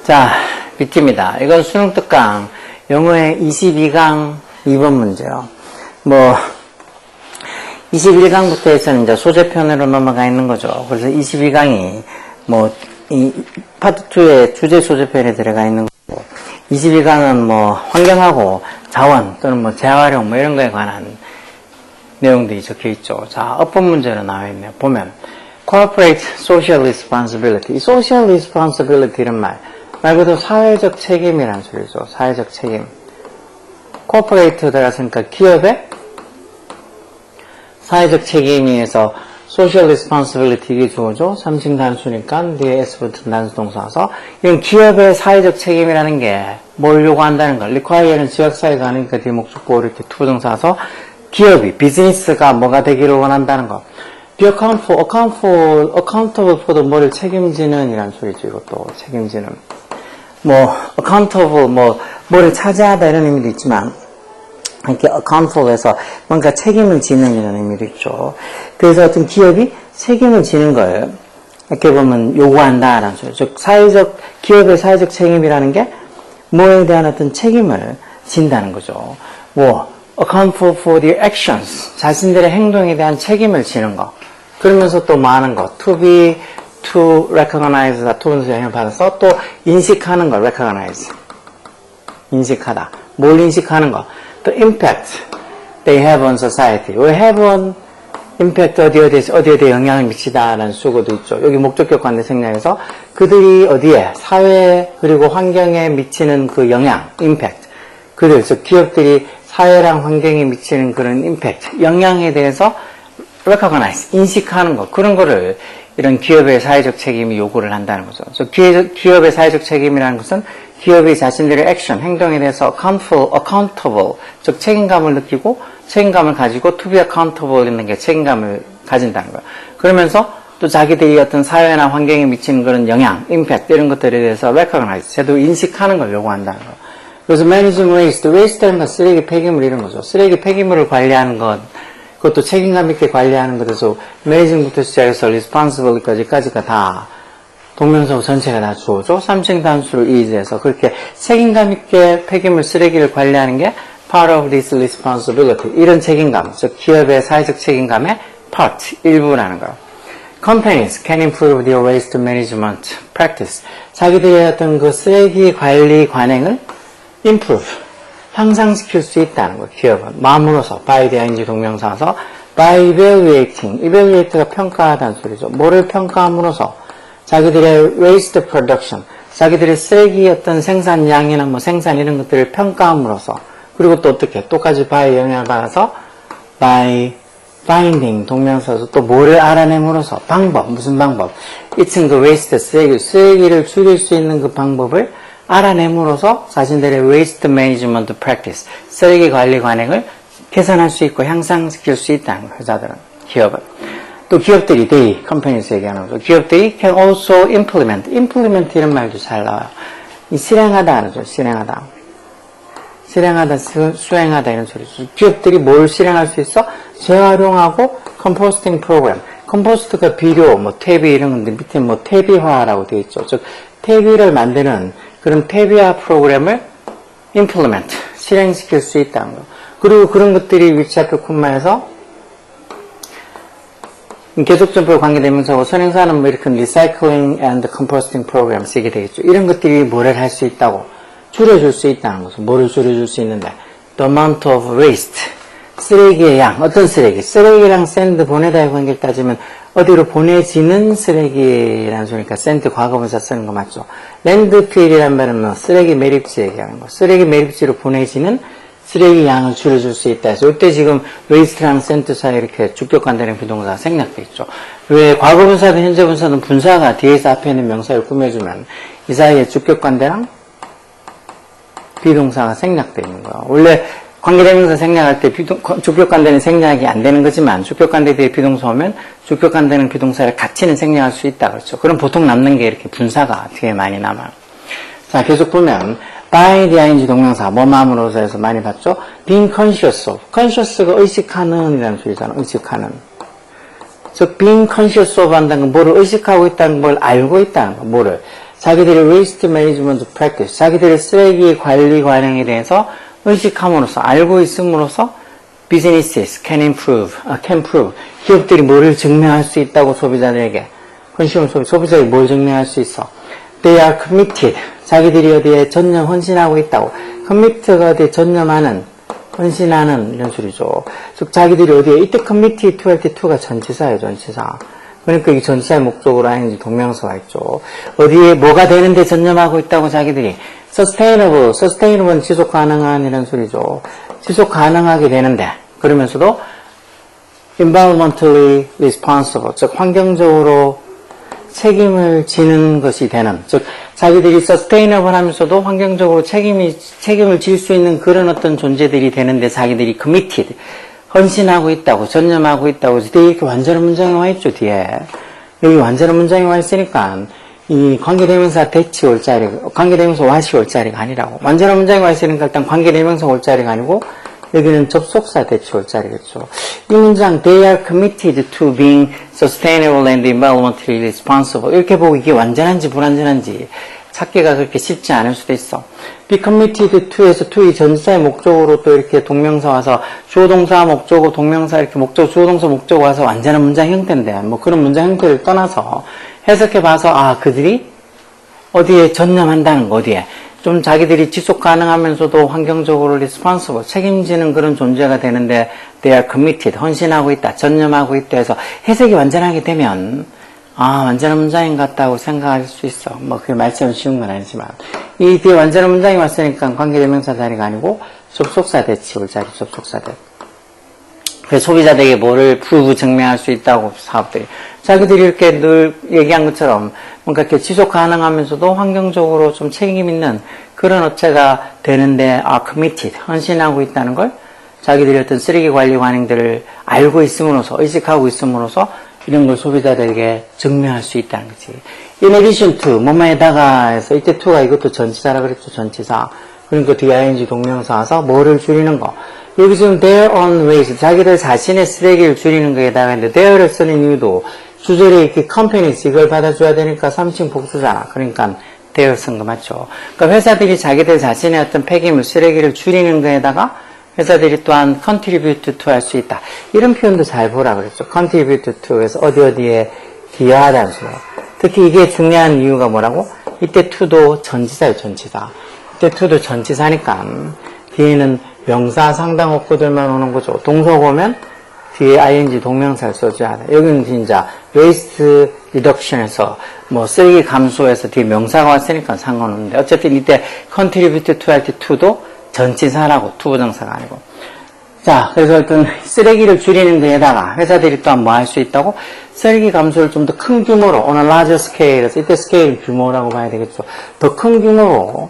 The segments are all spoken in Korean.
자, 뷰티입니다. 이건 수능 특강 영어의 22강 2번 문제요. 21강부터 해서는 이제 소재편으로 넘어가 있는 거죠. 그래서 22강이 이 파트 2의 주제 소재편에 들어가 있는 거고, 22강은 환경하고 자원 또는 재활용 이런 거에 관한 내용들이 적혀 있죠. 자, 어법 문제로 나와 있네요. 보면 corporate social responsibility. 이 social responsibility 이런 말 그대로 사회적 책임이라는 소리죠. 사회적 책임. corporate 들어갔으니까 기업의 사회적 책임에서 social responsibility 이게 주어죠. 3층 단수니까 뒤에 s 붙은 단수 동사 와서 이건 기업의 사회적 책임이라는 게 뭘 요구한다는 걸 require는 지역사회가 아니니까 뒤에 목적보 이렇게 투부정사 와서 기업이 비즈니스가 뭐가 되기를 원한다는 거. be accountable for도 뭐를 책임지는 이란 소리죠. 이것도 책임지는 accountable 뭐를 차지하다 이런 의미도 있지만 이렇게 accountable에서 뭔가 책임을 지는 이런 의미도 있죠. 그래서 어떤 기업이 책임을 지는 걸 이렇게 보면 요구한다라는 소리죠. 즉 기업의 사회적 책임이라는 게 뭐에 대한 어떤 책임을 진다는 거죠. accountable for their actions, 자신들의 행동에 대한 책임을 지는 거. 그러면서 또 많은 거, to recognize, to 영향을 받아서 또 인식하는 거, recognize. 인식하다. 뭘 인식하는 거. 또 impact they have on society. we have on impact 어디에 대해 영향을 미치다라는 수고도 있죠. 여기 목적격 관대 생략에서 그들이 어디에 사회 그리고 환경에 미치는 그 영향, impact. 즉 기업들이 사회랑 환경에 미치는 그런 impact, 영향에 대해서 recognize, 인식하는 것, 그런 거를 이런 기업의 사회적 책임이 요구를 한다는 거죠. 기업의 사회적 책임이라는 것은 기업이 자신들의 액션, 행동에 대해서 accountable, 즉 책임감을 느끼고 책임감을 가지고 to be accountable 있는 게 책임감을 가진다는 거예요. 그러면서 또 자기들이 어떤 사회나 환경에 미치는 그런 영향, impact 이런 것들에 대해서 recognize, 제대로 인식하는 걸 요구한다는 거예요. 그래서 managing waste라는 건 쓰레기 폐기물 이런 거죠. 쓰레기 폐기물을 관리하는 것, 그것도 책임감 있게 관리하는 것에서 managing부터 시작해서 responsible까지가 다 동명서 전체가 다 주어져. 3층 단수를 이제해서 그렇게 책임감 있게 폐기물 쓰레기를 관리하는 게 part of this responsibility. 이런 책임감, 즉 기업의 사회적 책임감의 part, 일부라는 거예요. Companies can improve their waste management practice. 자기들의 어떤 그 쓰레기 관리 관행을 improve, 향상시킬 수 있다는 거예요. 기업은 마음으로서 by the ing 동명사서 by evaluating가 평가하다는 소리죠. 뭐를 평가함으로써 자기들의 waste production, 자기들의 쓰레기 어떤 생산량이나 생산 이런 것들을 평가함으로써 그리고 또 어떻게 똑같이 by 영향을 받아서 by finding 동명사서 또 뭐를 알아냄으로써 방법, 무슨 방법? 이층 그 waste 쓰레기를 줄일 수 있는 그 방법을 알아냄으로써 자신들의 waste management practice, 쓰레기 관리 관행을 개선할 수 있고 향상시킬 수 있다는 거예요. 회사들은, 기업은. 또 기업들이, companies 얘기하는 거죠. 기업들이 can also implement 이런 말도 잘 나와요. 이 실행하다 하죠. 실행하다, 수행하다 이런 소리죠. 기업들이 뭘 실행할 수 있어? 재활용하고 composting program. 컴포스트가 비료, 퇴비 이런 건데 밑에 퇴비화라고 되어 있죠. 즉 퇴비를 만드는 그런 퇴비화 프로그램을 implement, 실행시킬 수 있다는 거. 그리고 그런 것들이 which 앞에 콤마에서 계속점포에 관계되면서 선행사는 이렇게 recycling and composting program 쓰게 되겠죠. 이런 것들이 뭐를 할 수 있다고? 줄여줄 수 있다는 거죠. 뭐를 줄여줄 수 있는데? The amount of waste. 쓰레기의 양. 어떤 쓰레기? 쓰레기랑 샌드 보내다의 관계를 따지면 어디로 보내지는 쓰레기라는 소리니까 샌드 과거분사 쓰는 거 맞죠? 랜드필이란 말은 쓰레기 매립지 얘기하는 거. 쓰레기 매립지로 보내지는 쓰레기 양을 줄여줄 수 있다 해서 이때 지금 waste랑 샌드 사이에 이렇게 주격관대는 비동사가 생략돼 있죠. 왜 과거분사든 현재분사든 분사가 뒤에서 앞에 있는 명사를 꾸며주면 이 사이에 주격관대랑 비동사가 생략돼 있는 거야. 원래 관계대명사 생략할 때 주격관대는 생략이 안 되는 거지만 주격관대 뒤에 비동사 오면 주격관대는 비동사를 같이는 생략할 수 있다 그렇죠. 그럼 보통 남는 게 이렇게 분사가 뒤에 많이 남아요. 자, 계속 보면 by the ing 동명사, 뭐맘으로서 해서 많이 봤죠? being conscious of. conscious가 의식하는 이라는 소리잖아. 의식하는. 즉, being conscious of 한다는 건 뭐를 의식하고 있다는 걸 알고 있다는 거. 뭐를? 자기들의 waste management practice, 자기들의 쓰레기 관리 관행에 대해서 의식함으로써, 알고 있음으로써 businesses can prove. 기업들이 뭐를 증명할 수 있다고 소비자들에게. 소비자들이 뭘 증명할 수 있어? They are committed. 자기들이 어디에 전념, 헌신하고 있다고. commit가 어디에 전념하는, 헌신하는, 이런 소리죠. 즉, 자기들이 어디에, 이때 committed to 할 때 to가 전치사예요, 전치사. 그러니까 이 전치사의 목적으로 ing 동명사가 있죠. 어디에 뭐가 되는데 전념하고 있다고 자기들이. sustainable는 지속 가능한 이런 소리죠. 지속 가능하게 되는데, 그러면서도 environmentally responsible, 즉, 환경적으로 책임을 지는 것이 되는, 즉 자기들이 sustainable 하면서도 환경적으로 책임을 질 수 있는 그런 어떤 존재들이 되는데 자기들이 committed, 헌신하고 있다고, 전념하고 있다고. 뒤에 이렇게 완전한 문장이 와 있죠, 뒤에. 여기 완전한 문장이 와 있으니까 이 관계대명사 대치 올 자리가, 관계대명사 what이 올 자리가 아니라고. 완전한 문장이 와 있으니까 일단 관계대명사 올 자리가 아니고 여기는 접속사 대치 올 자리겠죠. 이 문장 they are committed to being sustainable and environmentally responsible. 이렇게 보고 이게 완전한지 불완전한지 찾기가 그렇게 쉽지 않을 수도 있어. be committed to에서 to 이 전치사의 목적으로 또 이렇게 동명사 와서 주어 동사 목적어 동명사 이렇게 목적 주어 동사 목적어 와서 완전한 문장 형태인데 뭐 그런 문장 형태를 떠나서 해석해 봐서 그들이 어디에 전념한다는 거 어디에 좀 자기들이 지속 가능하면서도 환경적으로 responsible, 책임지는 그런 존재가 되는데 they are committed, 헌신하고 있다, 전념하고 있다 해서 해석이 완전하게 되면 완전한 문장인 것 같다고 생각할 수 있어. 뭐 그게 말처럼 쉬운 건 아니지만 이 뒤에 완전한 문장이 왔으니까 관계대명사 자리가 아니고 접속사 대치 올 자리, 접속사 대. 그래서 소비자들에게 뭐를 prove 증명할 수 있다고 사업들이 자기들이 이렇게 늘 얘기한 것처럼 뭔가 이렇게 지속 가능하면서도 환경적으로 좀 책임 있는 그런 업체가 되는데 committed, 헌신하고 있다는 걸 자기들이 어떤 쓰레기 관리 관행들을 알고 있음으로써 의식하고 있음으로써 이런 걸 소비자들에게 증명할 수 있다는 거지. In addition to 뭐뭐에다가 해서 이때 to가 이것도 전치사라 그랬죠. 전치사. 그러니까 뒤에 ing 동명사 와서 뭐를 줄이는 거. 여기 지금 their own waste, 자기들 자신의 쓰레기를 줄이는 거에다가 했는데 their를 쓰는 이유도 주절에 이렇게 companies 이걸 받아줘야 되니까 3층 복수잖아. 그러니까 their 쓴 거 맞죠. 그러니까 회사들이 자기들 자신의 어떤 폐기물, 쓰레기를 줄이는 거에다가 회사들이 또한 contribute to 할 수 있다. 이런 표현도 잘 보라 그랬죠. contribute to에서 어디에 기여하다는 소리. 특히 이게 중요한 이유가 뭐라고? 이때 to도 전치사예요, 전치사. 이때 to도 전치사니까 뒤에는 명사 상당어구들만 오는 거죠. 동사가 오면 뒤에 ing 동명사를 써줘야 돼. 여기는 진짜 waste reduction에서 뭐 쓰레기 감소에서 뒤에 명사가 왔으니까 상관없는데 어쨌든 이때 contribute to 할 때 to도 전치사라고 투부정사가 아니고. 자, 그래서 어떤 쓰레기를 줄이는 데에다가 회사들이 또한 뭐 할 수 있다고? 쓰레기 감소를 좀 더 큰 규모로 on a larger scale에서 이때 스케일 규모라고 봐야 되겠죠. 더 큰 규모로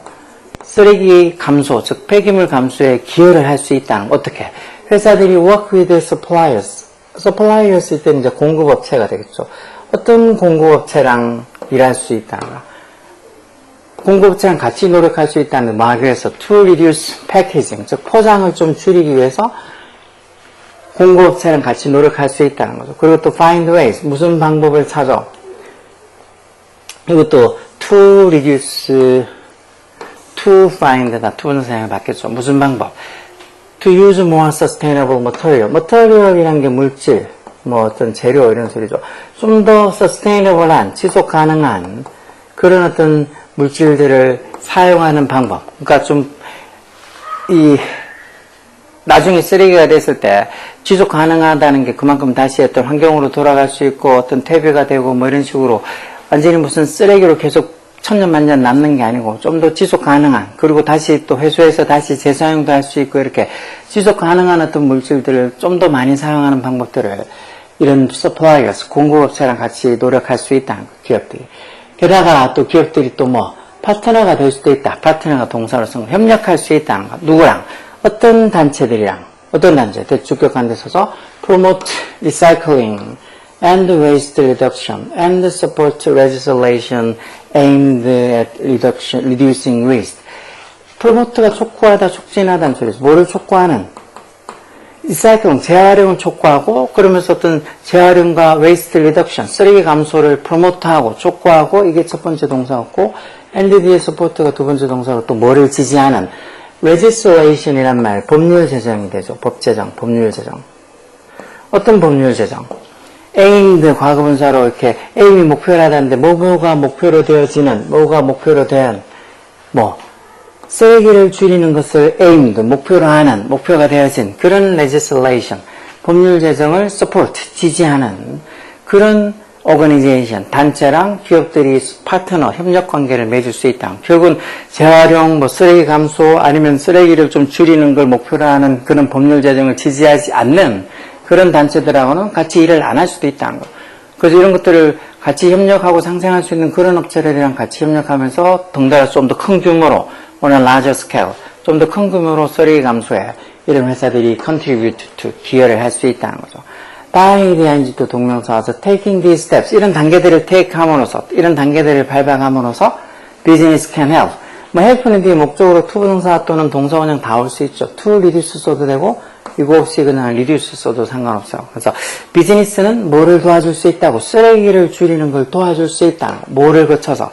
쓰레기 감소, 즉 폐기물 감소에 기여를 할 수 있다는 거. 어떻게? 회사들이 work with suppliers. suppliers일 때는 이제 공급업체가 되겠죠. 어떤 공급업체랑 일할 수 있다는 거. 공급업체랑 같이 노력할 수 있다는 말에서 to reduce packaging, 즉 포장을 좀 줄이기 위해서 공급업체랑 같이 노력할 수 있다는 거죠. 그리고 또 find ways, 무슨 방법을 찾아. 이것도 to reduce, to find다 투분사형을 받겠죠. 무슨 방법? to use more sustainable material. material이란 게 물질, 뭐 어떤 재료 이런 소리죠. 좀 더 sustainable한, 지속 가능한 그런 어떤 물질들을 사용하는 방법. 그러니까 나중에 쓰레기가 됐을 때 지속 가능하다는 게 그만큼 다시 어떤 환경으로 돌아갈 수 있고 어떤 퇴비가 되고 뭐 이런 식으로 완전히 무슨 쓰레기로 계속 천년만년 남는 게 아니고 좀 더 지속 가능한, 그리고 다시 또 회수해서 다시 재사용도 할 수 있고 이렇게 지속 가능한 어떤 물질들을 좀 더 많이 사용하는 방법들을 이런 suppliers, 공급업체랑 같이 노력할 수 있다는 거예요, 기업들이. 게다가 또 기업들이 또 뭐 파트너가 될 수도 있다. 파트너가 동사로 쓴 거. 협력할 수 있다는 거. 누구랑? 어떤 단체들이랑. 어떤 단체? 대주격한 데 써서 promote recycling and waste reduction and support legislation aimed at reducing waste. 프로모트가 촉구하다, 촉진하다는 소리죠. 뭐를 촉구하는? 리사이클링, 재활용을 촉구하고, 그러면서 어떤 재활용과 웨이스트 리덕션, 쓰레기 감소를 프로모트하고, 촉구하고, 이게 첫 번째 동사였고, NDD의 서포트가 두 번째 동사로 또 뭐를 지지하는? legislation이란 말, 법률 제정이 되죠. 법 제정, 법률 제정. 어떤 법률 제정? aimed 과거분사로 이렇게 aim이 목표라다는데 뭐가 목표로 되어지는, 뭐가 목표로 된, 쓰레기를 줄이는 것을 aimed, 목표로 하는, 목표가 되어진 그런 legislation, 법률 제정을 support, 지지하는 그런 organization, 단체랑 기업들이 파트너, 협력 관계를 맺을 수 있다. 결국은 재활용, 쓰레기 감소, 아니면 쓰레기를 좀 줄이는 걸 목표로 하는 그런 법률 제정을 지지하지 않는 그런 단체들하고는 같이 일을 안 할 수도 있다는 거. 그래서 이런 것들을 같이 협력하고 상생할 수 있는 그런 업체들이랑 같이 협력하면서 덩달아 좀 더 큰 규모로, on a larger scale, 좀 더 큰 규모로 쓰레기 감소에 이런 회사들이 contribute to, 기여를 할 수 있다는 거죠. by에 대한 지도 동명사와서 taking these steps, 이런 단계들을 take 함으로써, 이런 단계들을 밟아감으로써 business can help. help는 뒤에 목적으로 to 동사 또는 동사 원형 다 올 수 있죠. to reduce 써도 되고, 이거 없이 그냥 reduce 써도 상관없어요. 그래서 비즈니스는 뭐를 도와줄 수 있다고? 쓰레기를 줄이는 걸 도와줄 수 있다는 거. 뭐를 거쳐서?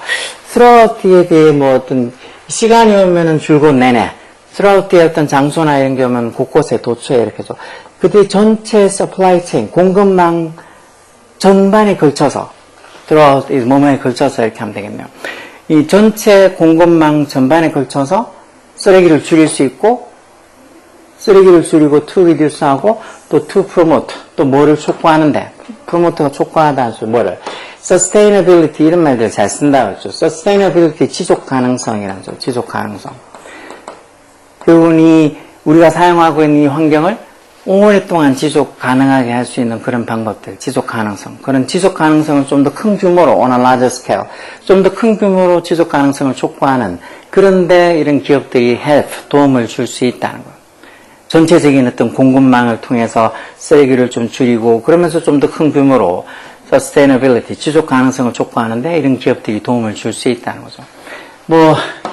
throughout에 대해 어떤 시간이 오면은 줄곧 내내. throughout의 어떤 장소나 이런 게 오면 곳곳에 도처에 이렇게 해서. 그때 전체 supply chain, 공급망 전반에 걸쳐서, throughout 이 뭐뭐에 걸쳐서 이렇게 하면 되겠네요. 이 전체 공급망 전반에 걸쳐서 쓰레기를 줄일 수 있고, 쓰레기를 줄이고 to reduce 하고, 또 to promote, 또 뭐를 촉구하는데, promote가 촉구하다, 뭐를. sustainability, 이런 말들 잘 쓴다고 했죠. sustainability, 지속 가능성이라죠. 지속 가능성. 결국은 우리가 사용하고 있는 이 환경을 오랫동안 지속 가능하게 할 수 있는 그런 방법들, 지속 가능성. 그런 지속 가능성을 좀 더 큰 규모로, on a larger scale, 좀 더 큰 규모로 지속 가능성을 촉구하는, 그런데 이런 기업들이 help, 도움을 줄 수 있다는 거예요. 전체적인 어떤 공급망을 통해서 쓰레기를 좀 줄이고, 그러면서 좀 더 큰 규모로 sustainability, 지속 가능성을 촉구하는데 이런 기업들이 도움을 줄 수 있다는 거죠.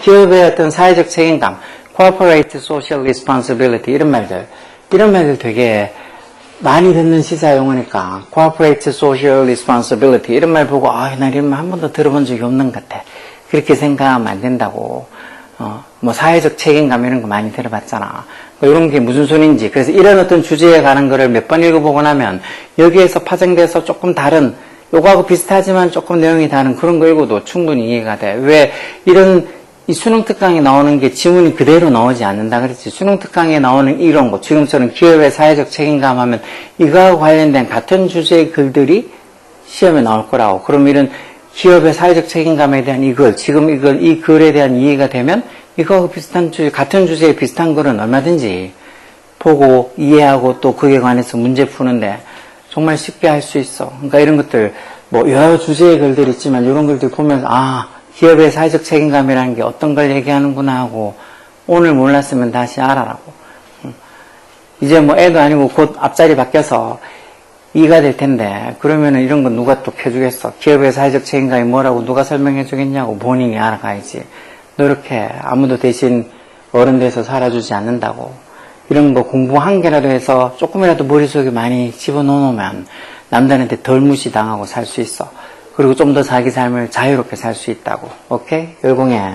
기업의 어떤 사회적 책임감, corporate social responsibility, 이런 말들 되게 많이 듣는 시사 용어니까, corporate social responsibility, 이런 말 보고, 나 이런 말 한 번도 들어본 적이 없는 것 같아. 그렇게 생각하면 안 된다고. 사회적 책임감 이런 거 많이 들어봤잖아. 이런 게 무슨 소리인지. 그래서 이런 어떤 주제에 관한 거를 몇 번 읽어보고 나면 여기에서 파생돼서 조금 다른, 요거하고 비슷하지만 조금 내용이 다른 그런 거 읽어도 충분히 이해가 돼. 왜 이런 이 수능 특강에 나오는 게 지문이 그대로 나오지 않는다 그랬지. 수능 특강에 나오는 이런 거, 지금처럼 기업의 사회적 책임감 하면 이거하고 관련된 같은 주제의 글들이 시험에 나올 거라고. 그럼 이런 기업의 사회적 책임감에 대한 이 글에 대한 이해가 되면 이거하고 비슷한 같은 주제에 비슷한 글은 얼마든지 보고 이해하고 또 그에 관해서 문제 푸는데 정말 쉽게 할 수 있어. 그러니까 이런 것들, 여러 주제의 글들 있지만 이런 글들 보면서, 기업의 사회적 책임감이라는 게 어떤 걸 얘기하는구나 하고 오늘 몰랐으면 다시 알아라고. 이제 애도 아니고 곧 앞자리 바뀌어서 2가 될 텐데 그러면은 이런 건 누가 또 펴주겠어. 기업의 사회적 책임감이 뭐라고 누가 설명해 주겠냐고. 본인이 알아가야지. 노력해. 아무도 대신 어른 돼서 살아주지 않는다고. 이런 거 공부 한 개라도 해서 조금이라도 머릿속에 많이 집어넣으면 남들한테 덜 무시당하고 살 수 있어. 그리고 좀 더 자기 삶을 자유롭게 살 수 있다고. 오케이? 열공해.